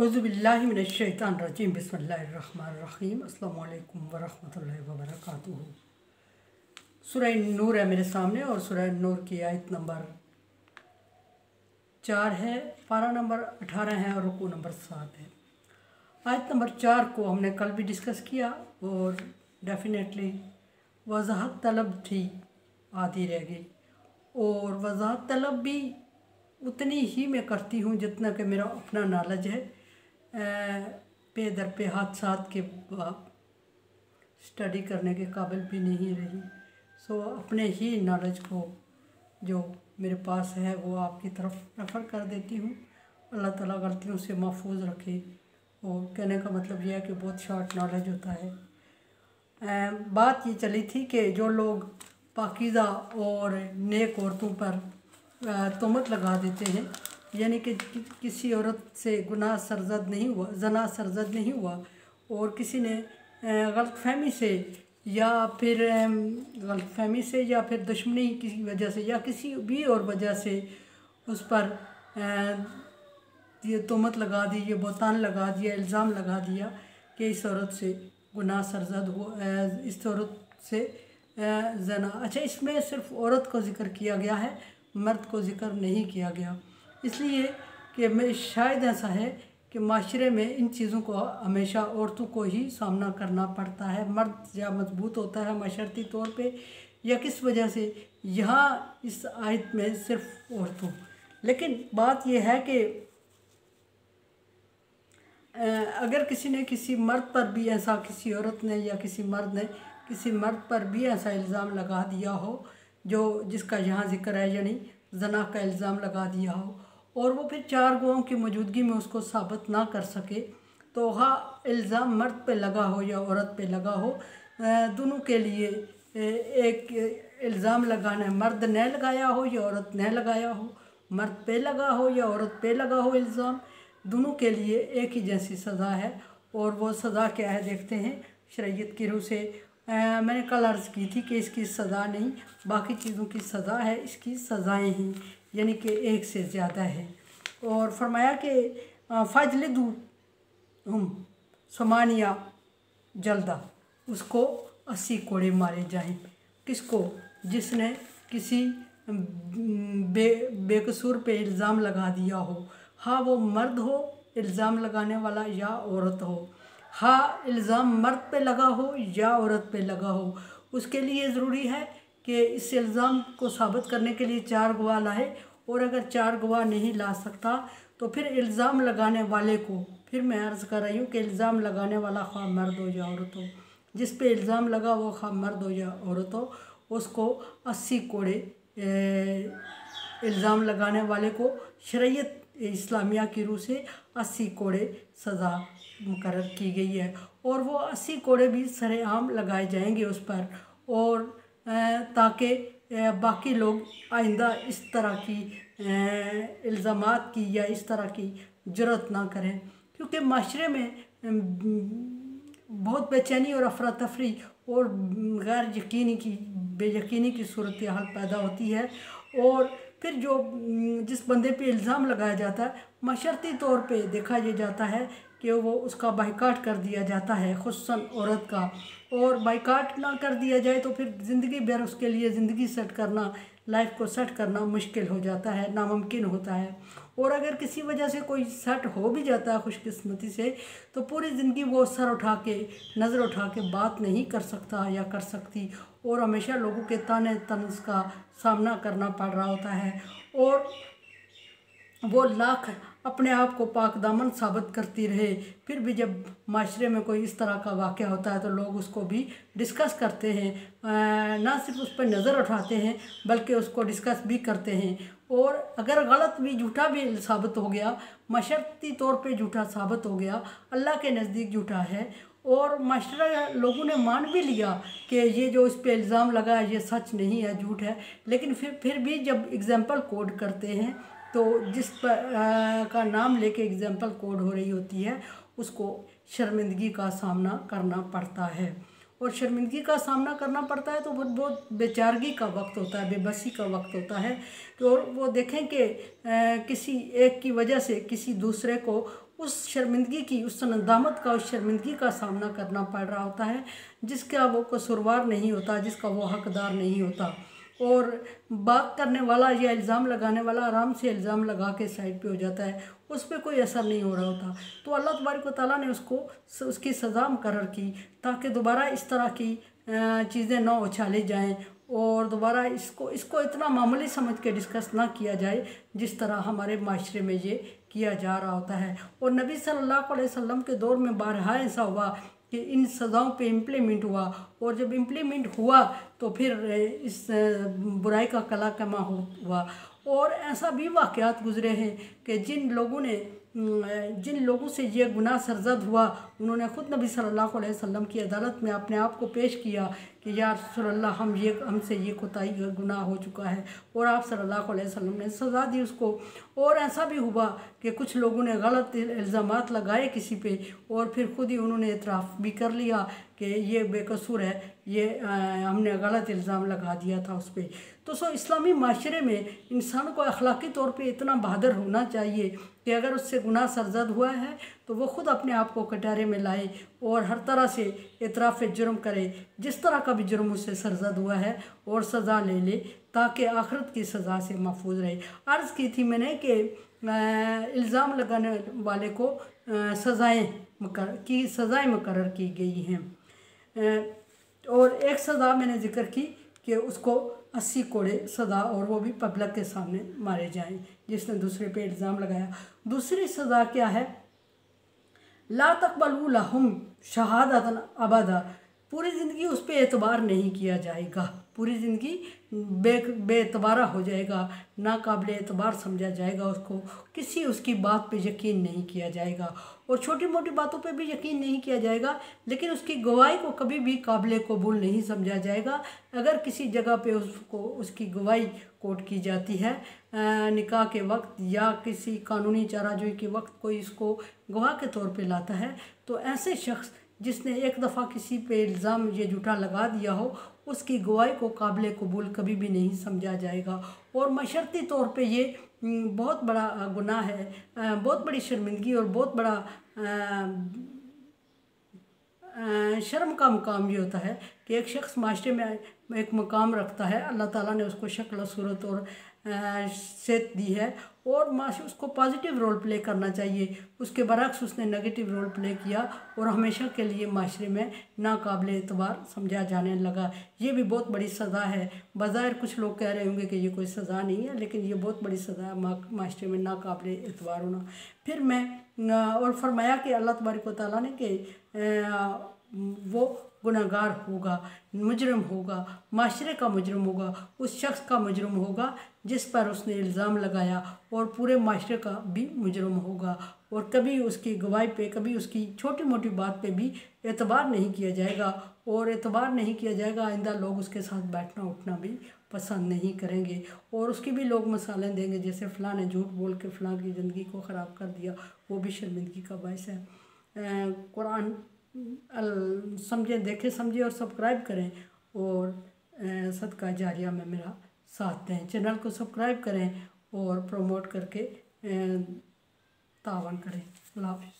औज़ुबिल्लाहि मिनश्शैतानिर्रजीम बिस्मिल्लाहिर्रहमानिर्रहीम अस्सलामु अलैकुम वरहमतुल्लाहि वबरकातुहू। सूरह नूर है मेरे सामने और सूरह नूर की आयत नंबर 4 है, पारा नंबर 18 है और रुकू नंबर 7 है। आयत नंबर 4 को हमने कल भी डिस्कस किया और डेफिनेटली वजाहत तलब थी, आधी रह गई। और वजाहत तलब भी उतनी ही मैं करती हूँ जितना कि मेरा अपना नॉलेज है। पे दर पे हादसात के बाद स्टडी करने के काबिल भी नहीं रही। सो अपने ही नॉलेज को जो मेरे पास है वो आपकी तरफ रेफ़र कर देती हूँ। अल्लाह ताला गलतियों से महफूज रखे। और कहने का मतलब यह है कि बहुत शॉर्ट नॉलेज होता है। बात ये चली थी कि जो लोग पाकीज़ा और नेक औरतों पर तोहमत लगा देते हैं, यानी कि किसी औरत से गुनाह सरजद नहीं हुआ, जना सरजद नहीं हुआ और किसी ने गलतफहमी से या फिर दुश्मनी की वजह से या किसी भी और वजह से उस पर ये तोहमत लगा दी, ये बहतान लगा दिया, इल्ज़ाम लगा दिया कि इस औरत से गुनाह सरजद हो, इस औरत से जना। अच्छा, इसमें सिर्फ औरत को ज़िक्र किया गया है, मर्द को ज़िक्र नहीं किया गया, इसलिए कि मैं शायद ऐसा है कि माशरे में इन चीज़ों को हमेशा औरतों को ही सामना करना पड़ता है। मर्द या मजबूत होता है माशरती तौर पे या किस वजह से, यहाँ इस आयत में सिर्फ औरतों। लेकिन बात यह है कि अगर किसी ने किसी मर्द पर भी ऐसा, किसी औरत ने या किसी मर्द ने किसी मर्द पर भी ऐसा इल्ज़ाम लगा दिया हो जो जिसका यहाँ ज़िक्र है, यानी जना का इल्ज़ाम लगा दिया हो और वो फिर 4 गवाहों की मौजूदगी में उसको साबित ना कर सके, तो वह इल्ज़ाम मर्द पे लगा हो या औरत पे लगा हो, दोनों के लिए एक इल्ज़ाम लगाना है। मर्द ने लगाया हो या औरत ने लगाया हो, मर्द पे लगा हो या औरत पे लगा हो इल्ज़ाम, दोनों के लिए एक ही जैसी सज़ा है। और वो सज़ा क्या है देखते हैं शरीयत की रूह से। मैंने कल अर्ज़ की थी कि इसकी सज़ा नहीं, बाकी चीज़ों की सज़ा है, इसकी सज़ाएँ हैं, यानी कि एक से ज़्यादा है। और फरमाया कि फ़जलिदू हम समानिया जल्दा, उसको 80 कोड़े मारे जाएं। किसको? जिसने किसी बेकसूर पे इल्ज़ाम लगा दिया हो, हाँ वो मर्द हो इल्ज़ाम लगाने वाला या औरत हो, हाँ इल्ज़ाम मर्द पे लगा हो या औरत पे लगा हो, उसके लिए ज़रूरी है कि इस इल्ज़ाम को साबित करने के लिए 4 गवाह लाए। और अगर 4 गवाह नहीं ला सकता तो फिर इल्ज़ाम लगाने वाले को, फिर मैं अर्ज़ कर रही हूँ कि इल्ज़ाम लगाने वाला ख़्वाह मर्द हो या औरत हो, जिस पे इल्ज़ाम लगा वो ख़्वाह मर्द हो या औरत हो, उसको 80 कोड़े इल्ज़ाम लगाने वाले को शरीयत इस्लामिया की रूह से 80 कोड़े सज़ा मुकर्रर की गई है। और वो 80 कोड़े भी सरेआम लगाए जाएंगे उस पर, और ताकि बाकी लोग आइंदा इस तरह की इल्ज़ामात की या इस तरह की जुर्रत ना करें, क्योंकि माशरे में बहुत बेचैनी और अफरा तफरी और गैर यकीनी की बेयकीनी की सूरत हाल पैदा होती है। और फिर जो जिस बंदे पे इल्ज़ाम लगाया जाता है, मशर्ती तौर पे देखा यह जाता है कि वो उसका बाइकाट कर दिया जाता है, खुसूसन औरत का। और बाइकाट ना कर दिया जाए तो फिर ज़िंदगी भर उसके लिए ज़िंदगी सेट करना, लाइफ को सेट करना मुश्किल हो जाता है, नामुमकिन होता है। और अगर किसी वजह से कोई सेट हो भी जाता है खुशकिस्मती से, तो पूरी ज़िंदगी वो सर उठा के, नज़र उठा के बात नहीं कर सकता या कर सकती, और हमेशा लोगों के ताने तंज का सामना करना पड़ रहा होता है। और वो लाख अपने आप को पाक दामन साबित करती रहे, फिर भी जब माशरे में कोई इस तरह का वाक़या होता है तो लोग उसको भी डिस्कस करते हैं, ना सिर्फ उस पर नज़र उठाते हैं बल्कि उसको डिस्कस भी करते हैं। और अगर गलत भी, झूठा भी साबित हो गया, मशर्ती तौर पे झूठा साबित हो गया, अल्लाह के नज़दीक झूठा है, और माशरा लोगों ने मान भी लिया कि ये जो इस पे इल्ज़ाम लगा है ये सच नहीं है, झूठ है, लेकिन फिर भी जब एग्ज़ाम्पल कोड करते हैं तो जिस पर का नाम लेके एग्ज़ाम्पल कोड हो रही होती है उसको शर्मिंदगी का सामना करना पड़ता है। और शर्मिंदगी का सामना करना पड़ता है तो बहुत बेचारगी का वक्त होता है, बेबसी का वक्त होता है। तो वो देखें कि किसी एक की वजह से किसी दूसरे को उस शर्मिंदगी की, उस नदामत का, उस शर्मिंदगी का सामना करना पड़ रहा होता है जिसका वो कसूरवार नहीं होता, जिसका वो हकदार नहीं होता। और बात करने वाला या इल्ज़ाम लगाने वाला आराम से इल्ज़ाम लगा के साइड पे हो जाता है, उस पर कोई असर नहीं हो रहा होता। तो अल्लाह तबारक व तआला ने उसकी सज़ा मुकर्रर की ताकि दोबारा इस तरह की चीज़ें ना उछाली जाएं और दोबारा इसको इतना मामूली समझ के डिस्कस ना किया जाए जिस तरह हमारे माशरे में ये किया जा रहा होता है। और नबी सल्लल्लाहु अलैहि वसल्लम के दौर में बारहा ऐसा हुआ कि इन सज़ाओं पे इम्प्लीमेंट हुआ, और जब इम्प्लीमेंट हुआ तो फिर इस बुराई का कला कमा हुआ। और ऐसा भी वाक़यात गुज़रे हैं कि जिन लोगों से ये गुनाह सरज़द हुआ, उन्होंने ख़ुद नबी सल्लल्लाहु अलैहि वसल्लम की अदालत में अपने आप को पेश किया कि या रसूलल्लाह हमसे ये कोताही गुनाह हो चुका है, और आप सल्लल्लाहु अलैहि वसल्लम ने सज़ा दी उसको। और ऐसा भी हुआ कि कुछ लोगों ने गलत इल्ज़ामात लगाए किसी पे, और फिर ख़ुद ही उन्होंने इतराफ़ भी कर लिया कि ये बेकसूर है, ये हमने गलत इल्ज़ाम लगा दिया था उस पर। तो इस्लामी माशरे में इंसान को अखलाकी तौर पे इतना बहादुर होना चाहिए कि अगर उससे गुनाह सरज़द हुआ है तो वो ख़ुद अपने आप को कटारे में लाए और हर तरह से इतराफ़ जुर्म करे, जिस तरह का भी जुर्म उससे सरज़द हुआ है, और सज़ा ले ले ताकि आखिरत की सज़ा से महफूज रहे। अर्ज़ की थी मैंने कि इल्ज़ाम लगाने वाले को सज़ाएँ मुकर्रर की गई हैं। और एक सज़ा मैंने ज़िक्र की कि उसको 80 कोड़े सज़ा, और वो भी पब्लिक के सामने मारे जाएं जिसने दूसरे पे इल्ज़ाम लगाया। दूसरी सज़ा क्या है? ला तक़बलू लहुम शहादतन अबदा, पूरी ज़िंदगी उस पर एतबार नहीं किया जाएगा, पूरी ज़िंदगी बेएतबारा हो जाएगा, नाकाबिल एतबार समझा जाएगा उसको, किसी उसकी बात पे यकीन नहीं किया जाएगा, और छोटी मोटी बातों पे भी यकीन नहीं किया जाएगा, लेकिन उसकी गवाही को कभी भी काबिल कबूल नहीं समझा जाएगा। अगर किसी जगह पे उसकी गवाही कोर्ट की जाती है निकाह के वक्त या किसी कानूनी चाराजोई के वक्त, कोई इसको गवाह के तौर पे लाता है, तो ऐसे शख्स जिसने एक दफ़ा किसी पे इल्ज़ाम ये झूठा लगा दिया हो, उसकी गवाही को काबिल कबूल कभी भी नहीं समझा जाएगा। और मशर्ती तौर पे ये बहुत बड़ा गुनाह है, बहुत बड़ी शर्मिंदगी और बहुत बड़ा शर्म का मुकाम ये होता है कि एक शख्स माशरे में एक मकाम रखता है, अल्लाह ताला ने उसको शक्ल सूरत और सेहत दी है, और उसको पॉजिटिव रोल प्ले करना चाहिए। उसके बरक्स उसने नेगेटिव रोल प्ले किया और हमेशा के लिए माशरे में नाकाबिल एतबार समझा जाने लगा। ये भी बहुत बड़ी सज़ा है। बज़ाहिर कुछ लोग कह रहे होंगे कि ये कोई सज़ा नहीं है, लेकिन ये बहुत बड़ी सज़ा है माशरे में नाकाबिल एतबार होना। फिर और फरमाया कि अल्लाह तबारक व तआला ने कि वो गुनहगार होगा, मुजरम होगा, माशरे का मुजरम होगा, उस शख्स का मुजरम होगा जिस पर उसने इल्ज़ाम लगाया, और पूरे माशरे का भी मुजरम होगा। और कभी उसकी गवाही पे, कभी उसकी छोटी मोटी बात पे भी एतबार नहीं किया जाएगा, और एतबार नहीं किया जाएगा। आइंदा लोग उसके साथ बैठना उठना भी पसंद नहीं करेंगे, और उसकी भी लोग मिसालें देंगे, जैसे फ़लाँ ने झूठ बोल के फ़लाँ की ज़िंदगी को ख़राब कर दिया, वो भी शर्मिंदगी का बायस है। कुरान समझें, देखें, समझें और सब्सक्राइब करें, और सदका जारिया में मेरा साथ दें। चैनल को सब्सक्राइब करें और प्रमोट करके तावन करें। अल्लाह हाफ़िज़।